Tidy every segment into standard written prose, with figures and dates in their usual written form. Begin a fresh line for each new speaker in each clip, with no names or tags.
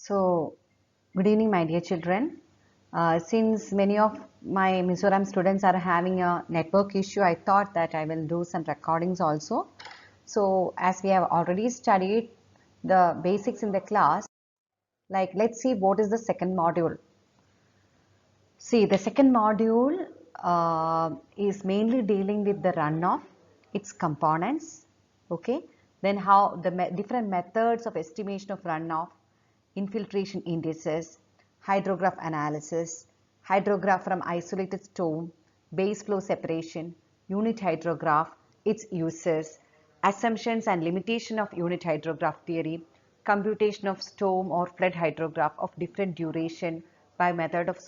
So, good evening, my dear children. Since many of my Mizoram students are having a network issue, I thought that I will do some recordings also. So, as we have already studied the basics in the class, like let's see what is the second module. See, the second module is mainly dealing with the runoff, its components, okay? Then how the different methods of estimation of runoff, infiltration indices, hydrograph analysis, hydrograph from isolated storm, base flow separation, unit hydrograph, its uses, assumptions and limitation of unit hydrograph theory, computation of storm or flood hydrograph of different duration by method of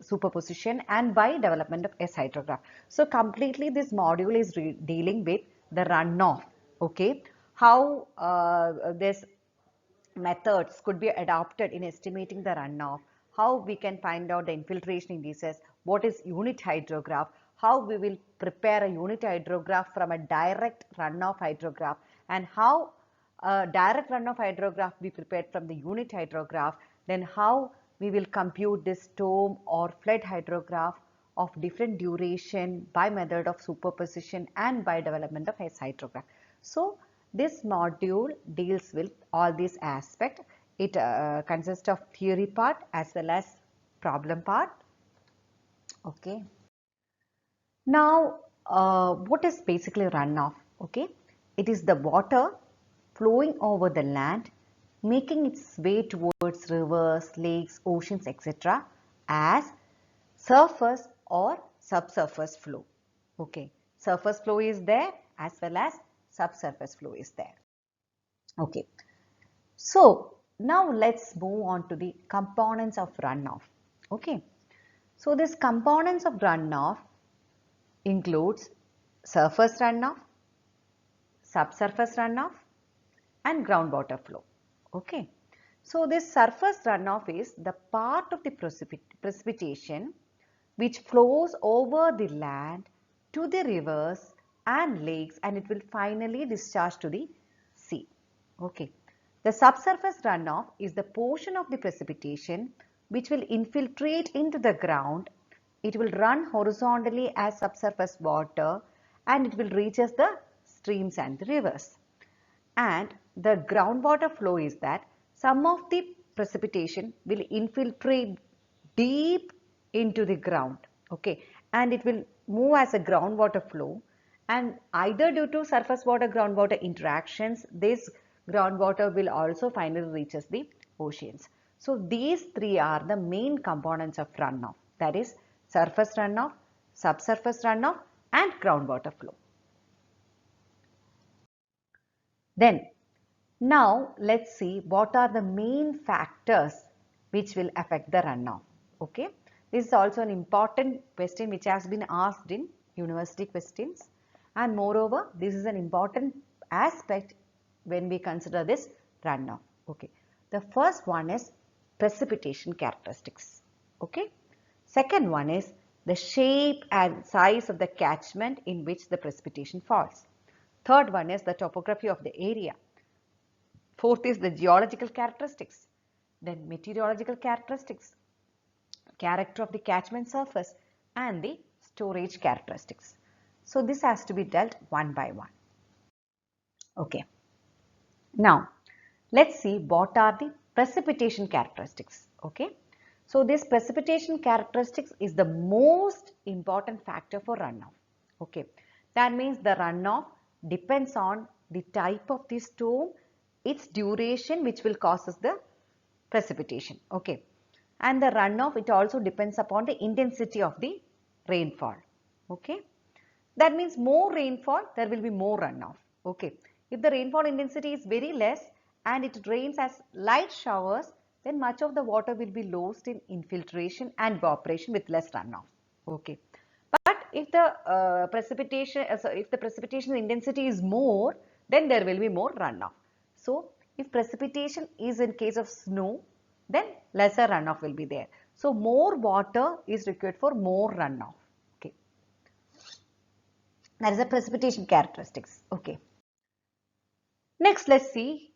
superposition and by development of S hydrograph. So completely this module is dealing with the runoff, okay? How this methods could be adopted in estimating the runoff, how we can find out the infiltration indices, what is unit hydrograph, how we will prepare a unit hydrograph from a direct runoff hydrograph, and how a direct runoff hydrograph be prepared from the unit hydrograph, then how we will compute this storm or flood hydrograph of different duration by method of superposition and by development of S hydrograph. So this module deals with all these aspects. It consists of theory part as well as problem part. Okay. Now, what is basically runoff? Okay. It is the water flowing over the land, making its way towards rivers, lakes, oceans, etc. as surface or subsurface flow. Okay. Surface flow is there as well as subsurface flow is there. Okay. So now let's move on to the components of runoff. Okay. So this components of runoff includes surface runoff, subsurface runoff and groundwater flow. Okay. So this surface runoff is the part of the precipitation which flows over the land to the rivers and lakes, and it will finally discharge to the sea. Okay. The subsurface runoff is the portion of the precipitation which will infiltrate into the ground. It will run horizontally as subsurface water and it will reach as the streams and the rivers. And the groundwater flow is that some of the precipitation will infiltrate deep into the ground, okay, and it will move as a groundwater flow, and either due to surface water groundwater interactions, this groundwater will also finally reaches the oceans. So these three are the main components of runoff, that is surface runoff, subsurface runoff and groundwater flow. Then now let's see what are the main factors which will affect the runoff. Okay, this is also an important question which has been asked in university questions, and moreover this is an important aspect when we consider this runoff. Okay, the first one is precipitation characteristics. Okay, second one is the shape and size of the catchment in which the precipitation falls. Third one is the topography of the area. Fourth is the geological characteristics, then meteorological characteristics, character of the catchment surface and the storage characteristics. So this has to be dealt one by one. Okay. Now let's see what are the precipitation characteristics. Okay. So this precipitation characteristics is the most important factor for runoff. Okay. That means the runoff depends on the type of the storm, its duration which will cause us the precipitation. Okay. And the runoff, it also depends upon the intensity of the rainfall. Okay. That means more rainfall, there will be more runoff. Okay. If the rainfall intensity is very less and it rains as light showers, then much of the water will be lost in infiltration and evaporation with less runoff. Okay. But if the precipitation intensity is more, then there will be more runoff. So if precipitation is in case of snow, then lesser runoff will be there. So more water is required for more runoff. Okay. That is the precipitation characteristics. Okay. Next, let's see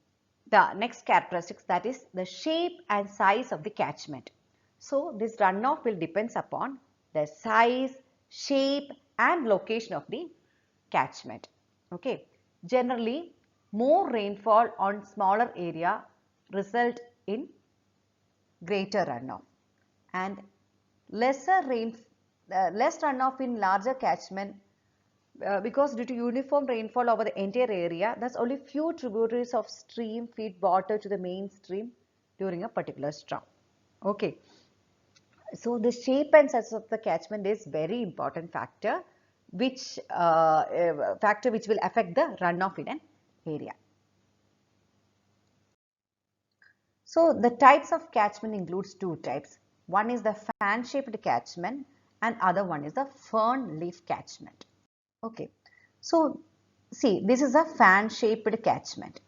the next characteristics, that is the shape and size of the catchment. So this runoff will depends upon the size, shape and location of the catchment. Okay. Generally, more rainfall on smaller area result in greater runoff, and less runoff in larger catchment because due to uniform rainfall over the entire area, thus only few tributaries of stream feed water to the main stream during a particular storm. Okay. So the shape and size of the catchment is very important factor which will affect the runoff in an area. So the types of catchment includes two types. One is the fan-shaped catchment and other one is the fern leaf catchment. Okay. So see, this is a fan-shaped catchment.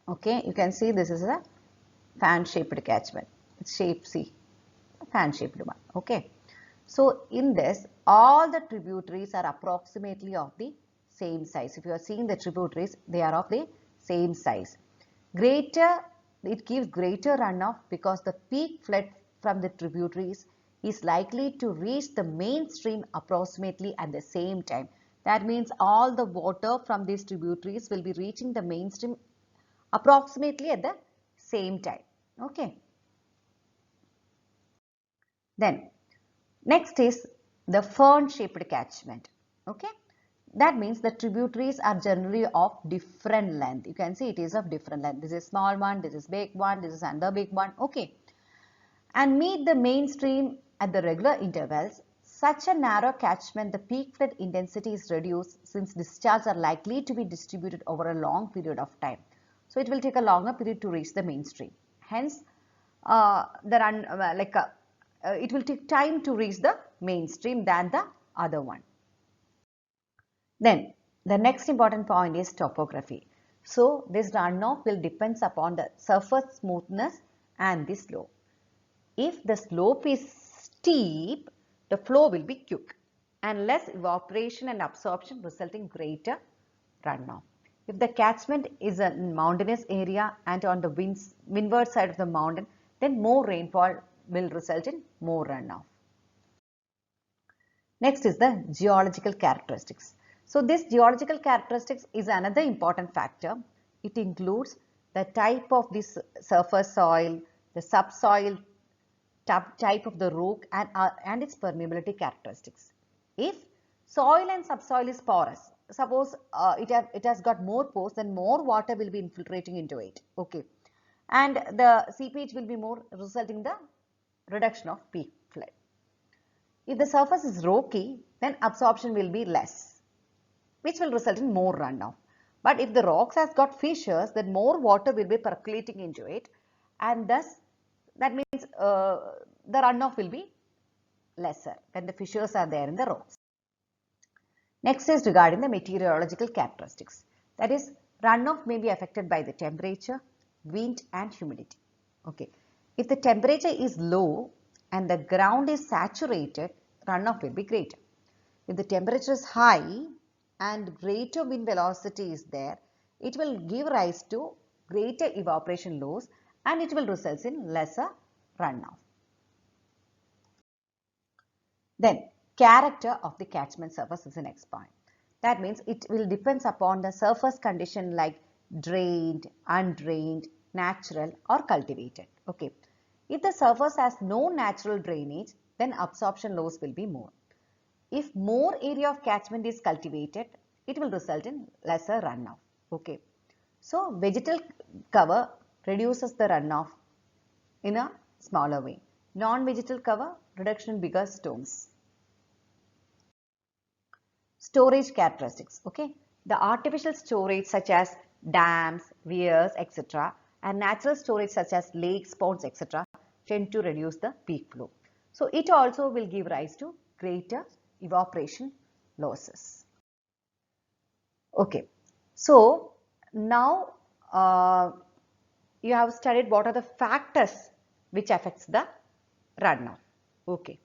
Okay, you can see this is a fan-shaped catchment. Its shape, see, fan-shaped one. Okay. So in this, all the tributaries are approximately of the same size. If you are seeing the tributaries, they are of the same size. It gives greater runoff because the peak flood from the tributaries is likely to reach the main stream approximately at the same time. That means all the water from these tributaries will be reaching the main stream approximately at the same time. Okay. Then next is the fern-shaped catchment. Okay. That means the tributaries are generally of different length. You can see it is of different length. This is small one, this is big one, this is another big one. Okay. And meet the main stream at the regular intervals. Such a narrow catchment, the peak flood intensity is reduced since discharges are likely to be distributed over a long period of time. So it will take a longer period to reach the mainstream. Hence, it will take time to reach the mainstream than the other one. Then the next important point is topography. So this runoff will depends upon the surface smoothness and the slope. If the slope is steep, the flow will be quick and less evaporation and absorption resulting greater runoff. If the catchment is a mountainous area and on the windward side of the mountain, then more rainfall will result in more runoff. Next is the geological characteristics. So this geological characteristics is another important factor. It includes the type of this surface soil, the subsoil type of the rock and its permeability characteristics. If soil and subsoil is porous, suppose it has got more pores, then more water will be infiltrating into it. Okay. And the seepage will be more, resulting in the reduction of peak flood. If the surface is rocky, then absorption will be less, which will result in more runoff. But if the rocks has got fissures, then more water will be percolating into it, and thus that means the runoff will be lesser when the fissures are there in the rocks. Next is regarding the meteorological characteristics. That is, runoff may be affected by the temperature, wind and humidity. Okay. If the temperature is low and the ground is saturated, runoff will be greater. If the temperature is high and greater wind velocity is there, it will give rise to greater evaporation loss and it will result in lesser runoff. Then character of the catchment surface is the next point. That means it will depends upon the surface condition like drained, undrained, natural or cultivated. Okay. If the surface has no natural drainage, then absorption loss will be more. If more area of catchment is cultivated, it will result in lesser runoff. Okay. So vegetal cover reduces the runoff in a smaller way. Non-vegetal cover, reduction in bigger stones. Storage characteristics. Okay. The artificial storage such as dams, weirs, etc. and natural storage such as lakes, ponds, etc. tend to reduce the peak flow. So it also will give rise to greater evaporation losses. Okay. So now you have studied what are the factors which affects the runoff. Okay.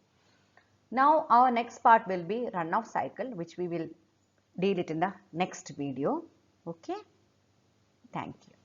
Now our next part will be runoff cycle, which we will deal it in the next video. Okay. Thank you.